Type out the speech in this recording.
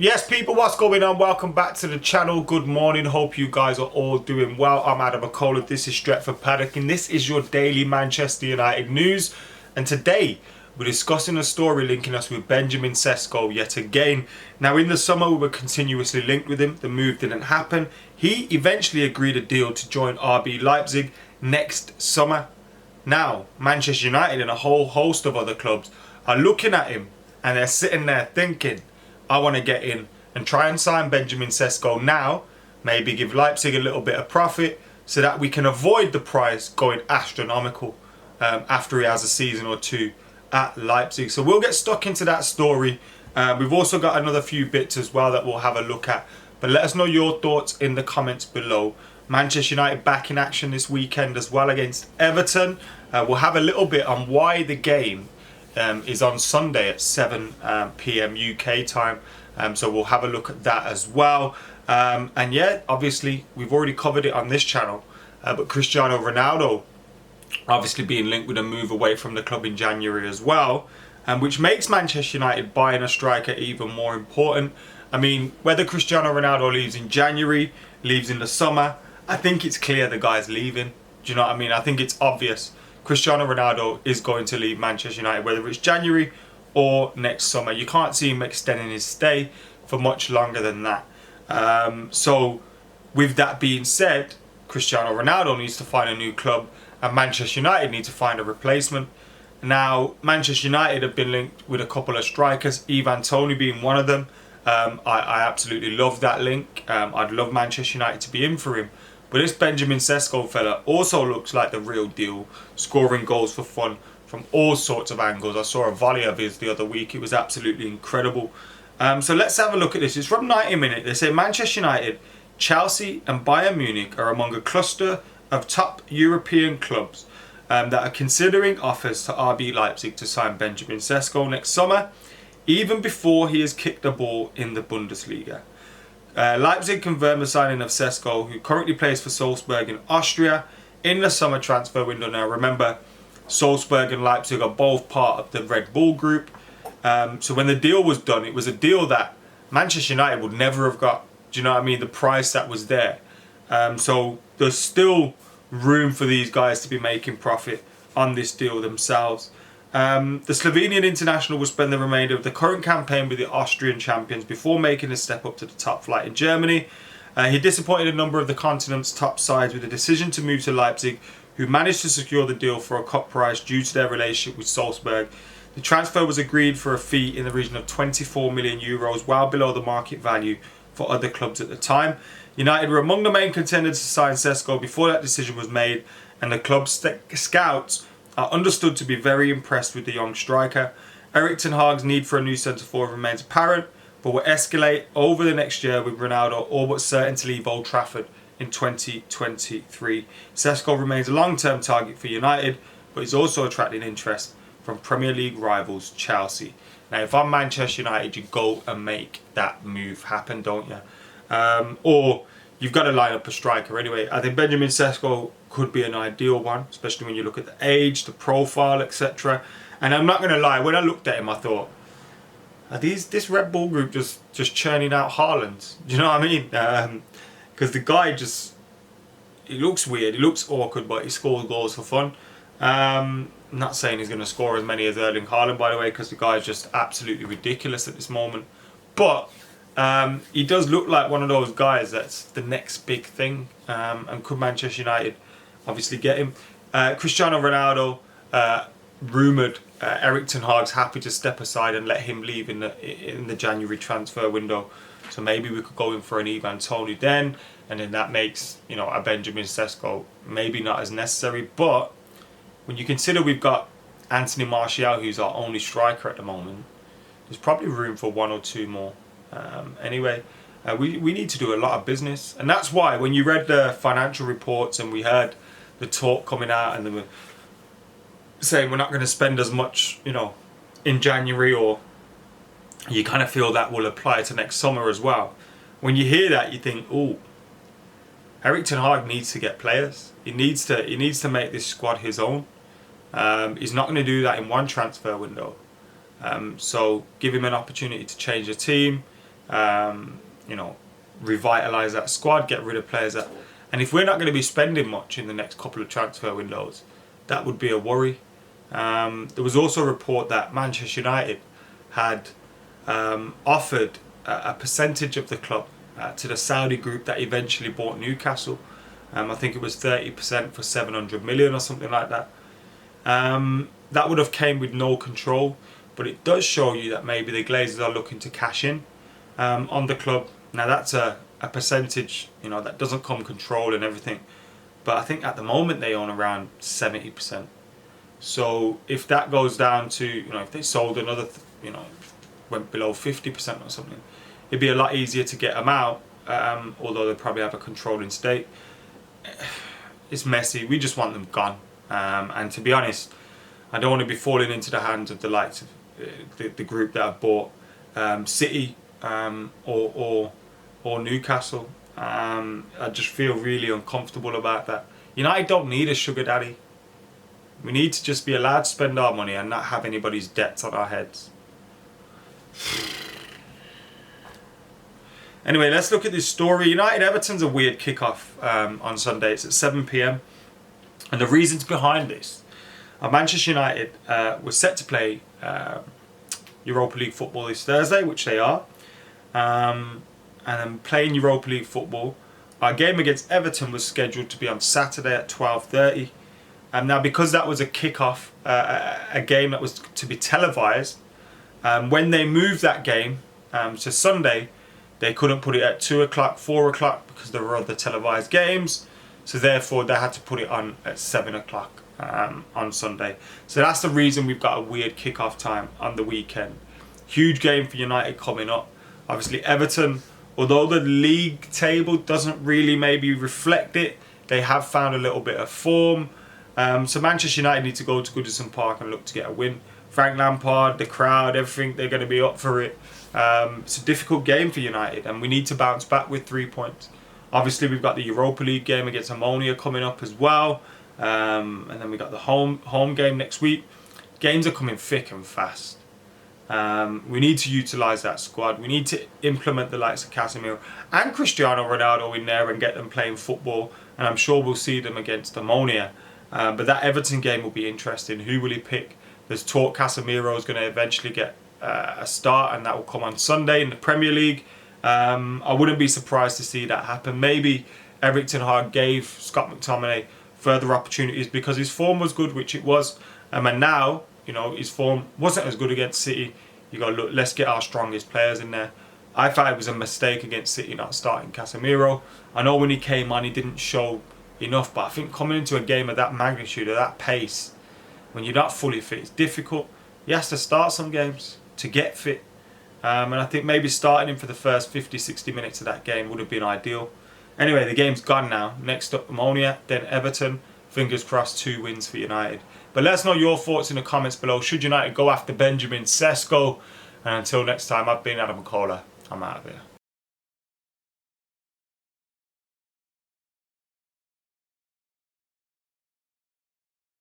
Yes, people, what's going on? Welcome back to the channel. Good morning. Hope you guys are all doing well. I'm Adam McCullough. This is Stretford Paddock, and this is your daily Manchester United news. And today, we're discussing a story linking us with Benjamin Sesko yet again. Now, in the summer, we were continuously linked with him. The move didn't happen. He eventually agreed a deal to join RB Leipzig next summer. Now, Manchester United and a whole host of other clubs are looking at him, and they're sitting there thinking, I want to get in and try and sign Benjamin Sesko now, maybe give Leipzig a little bit of profit so that we can avoid the price going astronomical after he has a season or two at Leipzig. So we'll get stuck into that story. We've also got another few bits as well that we'll have a look at. But let us know your thoughts in the comments below. Manchester United back in action this weekend as well against Everton. We'll have a little bit on why the game is on Sunday at 7 PM UK time. So we'll have a look at that as well. And yeah, obviously we've already covered it on this channel. But Cristiano Ronaldo obviously being linked with a move away from the club in January as well. Which makes Manchester United buying a striker even more important. I mean, whether Cristiano Ronaldo leaves in January, leaves in the summer, I think it's clear the guy's leaving. Do you know what I mean? I think it's obvious. Cristiano Ronaldo is going to leave Manchester United, whether it's January or next summer. You can't see him extending his stay for much longer than that. So with that being said, Cristiano Ronaldo needs to find a new club and Manchester United need to find a replacement. Now, Manchester United have been linked with a couple of strikers, Ivan Toney being one of them. I absolutely love that link. I'd love Manchester United to be in for him. But this Benjamin Sesko fella also looks like the real deal, scoring goals for fun from all sorts of angles. I saw a volley of his the other week. It was absolutely incredible. So let's have a look at this. It's from 90 Minutes. They say Manchester United, Chelsea and Bayern Munich are among a cluster of top European clubs that are considering offers to RB Leipzig to sign Benjamin Sesko next summer, even before he has kicked the ball in the Bundesliga. Leipzig confirmed the signing of Sesko, who currently plays for Salzburg in Austria, in the summer transfer window. Now remember, Salzburg and Leipzig are both part of the Red Bull group. So when the deal was done, it was a deal that Manchester United would never have got. Do you know what I mean? The price that was there. So there's still room for these guys to be making profit on this deal themselves. The Slovenian international will spend the remainder of the current campaign with the Austrian champions before making a step up to the top flight in Germany. He disappointed a number of the continent's top sides with a decision to move to Leipzig, who managed to secure the deal for a cut price due to their relationship with Salzburg. The transfer was agreed for a fee in the region of 24 million euros, well below the market value for other clubs at the time. United were among the main contenders to sign Sesko before that decision was made, and the club's scouts are understood to be very impressed with the young striker. Erik ten Hag's need for a new centre-forward remains apparent, but will escalate over the next year with Ronaldo all but certain to leave Old Trafford in 2023. Sesko remains a long-term target for United, but is also attracting interest from Premier League rivals Chelsea. Now, if I'm Manchester United, you go and make that move happen, don't you? Or you've got to line up a striker anyway. I think Benjamin Sesko could be an ideal one, especially when you look at the age, the profile, etc. And I'm not going to lie, when I looked at him, I thought, are this Red Bull group just churning out Haalands? Do you know what I mean? Because the guy he looks weird, he looks awkward, but he scores goals for fun. I'm not saying he's going to score as many as Erling Haaland, by the way, because the guy is just absolutely ridiculous at this moment. But he does look like one of those guys that's the next big thing. And could Manchester United obviously get him? Cristiano Ronaldo, rumoured Erik ten Hag's happy to step aside and let him leave in the January transfer window. So maybe we could go in for an Ivan Toney then, and then that makes, you know, a Benjamin Sesko maybe not as necessary. But when you consider we've got Anthony Martial, who's our only striker at the moment, there's probably room for one or two more. Anyway, we need to do a lot of business, and that's why when you read the financial reports and we heard the talk coming out and they were saying we're not going to spend as much, you know, in January, or you kind of feel that will apply to next summer as well. When you hear that, you think, oh, Erik ten Hag needs to get players. He needs to make this squad his own. He's not going to do that in one transfer window. So give him an opportunity to change the team, you know, revitalise that squad, get rid of players that. And if we're not going to be spending much in the next couple of transfer windows, that would be a worry. There was also a report that Manchester United had offered a percentage of the club to the Saudi group that eventually bought Newcastle. I think it was 30% for 700 million or something like that. That would have came with no control, but it does show you that maybe the Glazers are looking to cash in on the club. Now that's a percentage, you know, that doesn't come control and everything, but I think at the moment they own around 70%. So if that goes down to, you know, if they sold another, you know, went below 50% or something, it'd be a lot easier to get them out, although they probably have a controlling stake. It's messy. We just want them gone. And to be honest, I don't want to be falling into the hands of the likes of the group that have bought City or Newcastle. I just feel really uncomfortable about that. United don't need a sugar daddy. We need to just be allowed to spend our money and not have anybody's debts on our heads. Anyway, let's look at this story. United-Everton's a weird kickoff on Sunday. It's at 7 p.m. And the reasons behind this are Manchester United were set to play Europa League football this Thursday, which they are. And then playing Europa League football. Our game against Everton was scheduled to be on Saturday at 12:30. And now because that was a kickoff, a game that was to be televised, when they moved that game to Sunday, they couldn't put it at 2 o'clock, 4 o'clock because there were other televised games. So therefore they had to put it on at 7 o'clock on Sunday. So that's the reason we've got a weird kickoff time on the weekend. Huge game for United coming up. Obviously Everton, although the league table doesn't really maybe reflect it, they have found a little bit of form. So Manchester United need to go to Goodison Park and look to get a win. Frank Lampard, the crowd, everything, they're going to be up for it. It's a difficult game for United and we need to bounce back with 3 points. Obviously we've got the Europa League game against Ammonia coming up as well. And then we got the home game next week. Games are coming thick and fast. We need to utilise that squad. We need to implement the likes of Casemiro and Cristiano Ronaldo in there and get them playing football. And I'm sure we'll see them against Ammonia. But that Everton game will be interesting. Who will he pick? There's talk Casemiro is going to eventually get a start, and that will come on Sunday in the Premier League. I wouldn't be surprised to see that happen. Maybe Eric Ten Hag gave Scott McTominay further opportunities because his form was good, which it was. And now, you know, his form wasn't as good against City. You got to look, let's get our strongest players in there. I thought it was a mistake against City not starting Casemiro. I know when he came on, he didn't show enough, but I think coming into a game of that magnitude, of that pace, when you're not fully fit, it's difficult. He has to start some games to get fit. And I think maybe starting him for the first 50, 60 minutes of that game would have been ideal. Anyway, the game's gone now. Next up, Ammonia, then Everton. Fingers crossed, 2 wins for United. But let us know your thoughts in the comments below. Should United go after Benjamin Sesko? And until next time, I've been Adam McCullough. I'm out of here.